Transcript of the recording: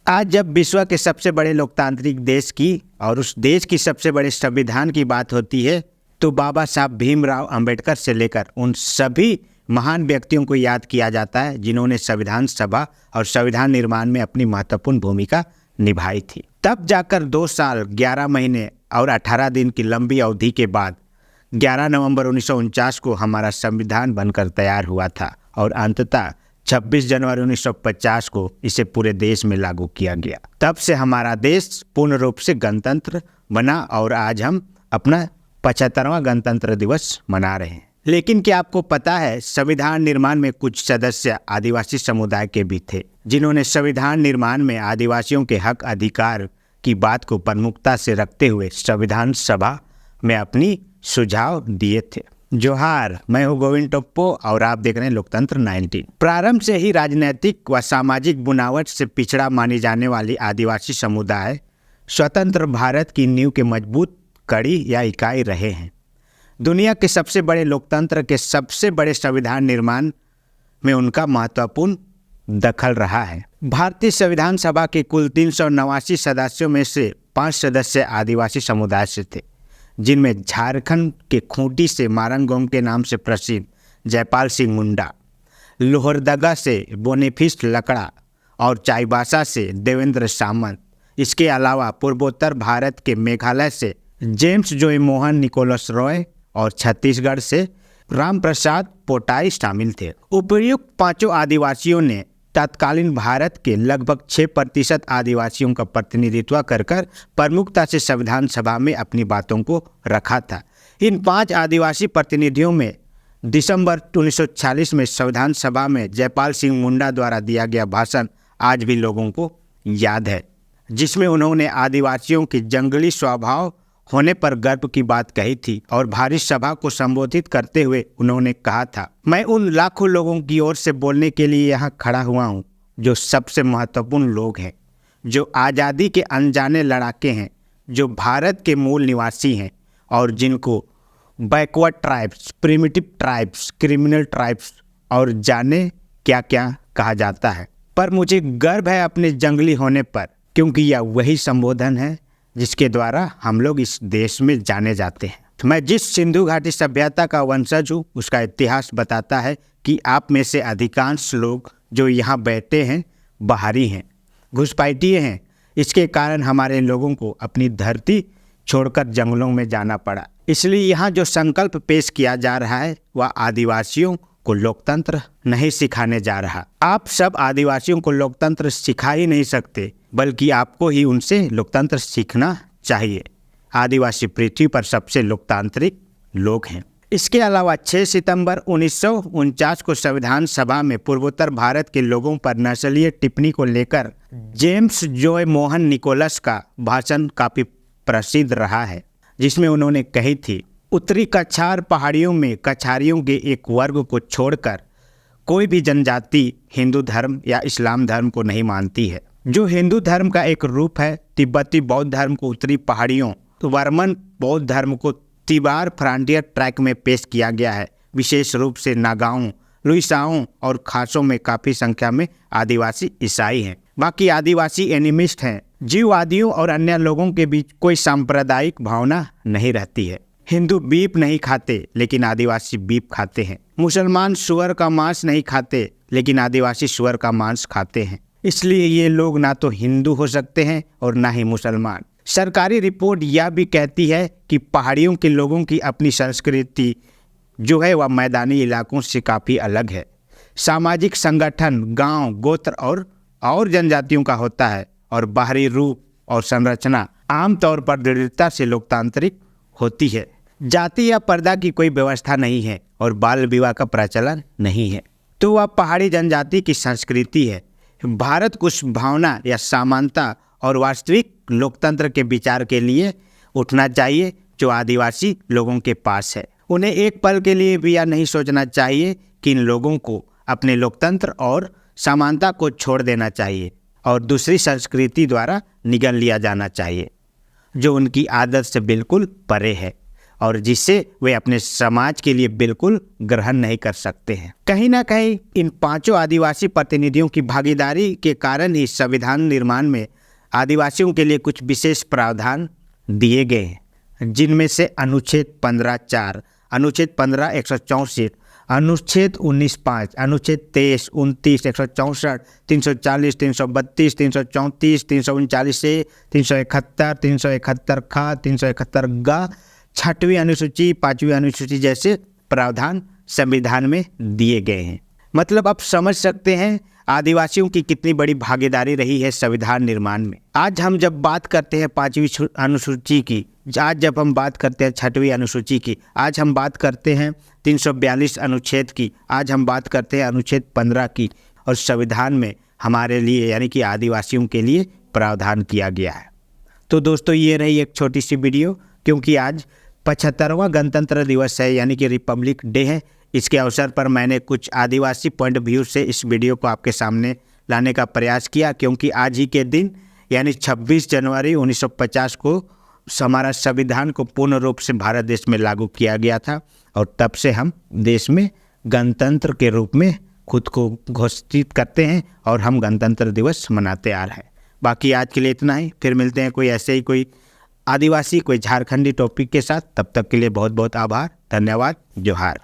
आज जब विश्व के सबसे बड़े लोकतांत्रिक देश की और उस देश की सबसे बड़े संविधान की बात होती है तो बाबा साहब भीमराव अंबेडकर से लेकर उन सभी महान व्यक्तियों को याद किया जाता है जिन्होंने संविधान सभा और संविधान निर्माण में अपनी महत्वपूर्ण भूमिका निभाई थी। तब जाकर 2 साल 11 महीने और 18 दिन की लंबी अवधि के बाद 11 नवंबर 1949 को हमारा संविधान बनकर तैयार हुआ था और अंततः 26 जनवरी 1950 को इसे पूरे देश में लागू किया गया। तब से हमारा देश पूर्ण रूप से गणतंत्र बना और आज हम अपना 75वां गणतंत्र दिवस मना रहे हैं। लेकिन क्या आपको पता है, संविधान निर्माण में कुछ सदस्य आदिवासी समुदाय के भी थे जिन्होंने संविधान निर्माण में आदिवासियों के हक अधिकार की बात को प्रमुखता से रखते हुए संविधान सभा में अपनी सुझाव दिए थे। जोहार, मैं हूँ गोविंद टोप्पो और आप देख रहे हैं लोकतंत्र 19। प्रारंभ से ही राजनीतिक व सामाजिक बुनावट से पिछड़ा मानी जाने वाली आदिवासी समुदाय स्वतंत्र भारत की नींव के मजबूत कड़ी या इकाई रहे हैं। दुनिया के सबसे बड़े लोकतंत्र के सबसे बड़े संविधान निर्माण में उनका महत्वपूर्ण दखल रहा है। भारतीय संविधान सभा के कुल 389 सदस्यों में से 5 सदस्य आदिवासी समुदाय से थे, जिनमें झारखंड के खूंटी से मारंगोम के नाम से प्रसिद्ध जयपाल सिंह मुंडा, लोहरदगा से बोनेफिस लकड़ा और चाईबासा से देवेंद्र सामंत। इसके अलावा पूर्वोत्तर भारत के मेघालय से जेम्स जोई मोहन निकोलस रॉय और छत्तीसगढ़ से राम प्रसाद पोटाई शामिल थे। उपर्युक्त 5 आदिवासियों ने तत्कालीन भारत के लगभग 6% आदिवासियों का प्रतिनिधित्व कर प्रमुखता से संविधान सभा में अपनी बातों को रखा था। इन 5 आदिवासी प्रतिनिधियों में दिसंबर 1946 में संविधान सभा में जयपाल सिंह मुंडा द्वारा दिया गया भाषण आज भी लोगों को याद है, जिसमें उन्होंने आदिवासियों के जंगली स्वभाव होने पर गर्व की बात कही थी और भारी सभा को संबोधित करते हुए उन्होंने कहा था, मैं उन लाखों लोगों की ओर से बोलने के लिए यहाँ खड़ा हुआ हूँ जो सबसे महत्वपूर्ण लोग हैं, जो आज़ादी के अनजाने लड़ाके हैं, जो भारत के मूल निवासी हैं और जिनको backward tribes, primitive tribes, criminal tribes और जाने क्या क्या कहा जाता है। पर मुझे गर्व है अपने जंगली होने पर, क्योंकि यह वही संबोधन है जिसके द्वारा हम लोग इस देश में जाने जाते हैं। मैं जिस सिंधु घाटी सभ्यता का वंशज हूँ उसका इतिहास बताता है कि आप में से अधिकांश लोग जो यहाँ बैठे हैं बाहरी हैं, घुसपैठिए हैं। इसके कारण हमारे लोगों को अपनी धरती छोड़कर जंगलों में जाना पड़ा। इसलिए यहाँ जो संकल्प पेश किया जा रहा है वह आदिवासियों को लोकतंत्र नहीं सिखाने जा रहा। आप सब आदिवासियों को लोकतंत्र सिखा ही नहीं सकते, बल्कि आपको ही उनसे लोकतंत्र सीखना चाहिए। आदिवासी पृथ्वी पर सबसे लोकतांत्रिक लोग हैं। इसके अलावा 6 सितंबर 1949 को संविधान सभा में पूर्वोत्तर भारत के लोगों पर नस्लीय टिप्पणी को लेकर जेम्स जोय मोहन निकोलस का भाषण काफ़ी प्रसिद्ध रहा है, जिसमें उन्होंने कही थी, उत्तरी कछार पहाड़ियों में कछारियों के एक वर्ग को छोड़कर कोई भी जनजाति हिंदू धर्म या इस्लाम धर्म को नहीं मानती है। जो हिंदू धर्म का एक रूप है, तिब्बती बौद्ध धर्म को उत्तरी पहाड़ियों, तो वर्मन बौद्ध धर्म को तिबार फ्रंटियर ट्रैक में पेश किया गया है। विशेष रूप से नागाओं, लुइसाओं और खासों में काफ़ी संख्या में आदिवासी ईसाई हैं। बाकी आदिवासी एनिमिस्ट हैं। जीववादियों और अन्य लोगों के बीच कोई सांप्रदायिक भावना नहीं रहती है। हिंदू बीफ नहीं खाते लेकिन आदिवासी बीफ खाते हैं। मुसलमान सुअर का मांस नहीं खाते लेकिन आदिवासी सुअर का मांस खाते हैं। इसलिए ये लोग ना तो हिंदू हो सकते हैं और ना ही मुसलमान। सरकारी रिपोर्ट यह भी कहती है कि पहाड़ियों के लोगों की अपनी संस्कृति जो है वह मैदानी इलाकों से काफ़ी अलग है। सामाजिक संगठन गांव, गोत्र और जनजातियों का होता है और बाहरी रूप और संरचना आमतौर पर दृढ़ता से लोकतांत्रिक होती है। जाति या पर्दा की कोई व्यवस्था नहीं है और बाल विवाह का प्रचलन नहीं है। तो वह पहाड़ी जनजाति की संस्कृति है। भारत कुछ भावना या समानता और वास्तविक लोकतंत्र के विचार के लिए उठना चाहिए जो आदिवासी लोगों के पास है। उन्हें एक पल के लिए भी यह नहीं सोचना चाहिए कि इन लोगों को अपने लोकतंत्र और समानता को छोड़ देना चाहिए और दूसरी संस्कृति द्वारा निगल लिया जाना चाहिए जो उनकी आदत से बिल्कुल परे है और जिसे वे अपने समाज के लिए बिल्कुल ग्रहण नहीं कर सकते हैं। कहीं ना कहीं इन 5 आदिवासी प्रतिनिधियों की भागीदारी के कारण ही संविधान निर्माण में आदिवासियों के लिए कुछ विशेष प्रावधान दिए गए हैं, जिनमें से अनुच्छेद 15(4), अनुच्छेद 15 164, अनुच्छेद 19(5), अनुच्छेद 23, 29, 164, 340, 332, 334, 339 ए, 371, 371 ख, 371 ग, 6वीं अनुसूची, 5वीं अनुसूची जैसे प्रावधान संविधान में दिए गए हैं। मतलब आप समझ सकते हैं आदिवासियों की कितनी बड़ी भागीदारी रही है संविधान निर्माण में। आज हम जब बात करते हैं 5वीं अनुसूची की, आज जब हम बात करते हैं 6वीं अनुसूची की, आज हम बात करते हैं 342 अनुच्छेद की, आज हम बात करते हैं अनुच्छेद 15 की, और संविधान में हमारे लिए यानी कि आदिवासियों के लिए प्रावधान किया गया है। तो दोस्तों ये रही एक छोटी सी वीडियो, क्योंकि आज 75वां गणतंत्र दिवस है यानी कि रिपब्लिक डे है। इसके अवसर पर मैंने कुछ आदिवासी पॉइंट व्यू से इस वीडियो को आपके सामने लाने का प्रयास किया, क्योंकि आज ही के दिन यानी 26 जनवरी 1950 को हमारा संविधान को पूर्ण रूप से भारत देश में लागू किया गया था, और तब से हम देश में गणतंत्र के रूप में खुद को घोषित करते हैं और हम गणतंत्र दिवस मनाते आ रहे हैं। बाकी आज के लिए इतना ही, फिर मिलते हैं कोई ऐसे ही कोई आदिवासी, कोई झारखंडी टॉपिक के साथ। तब तक के लिए बहुत बहुत आभार, धन्यवाद, जोहार।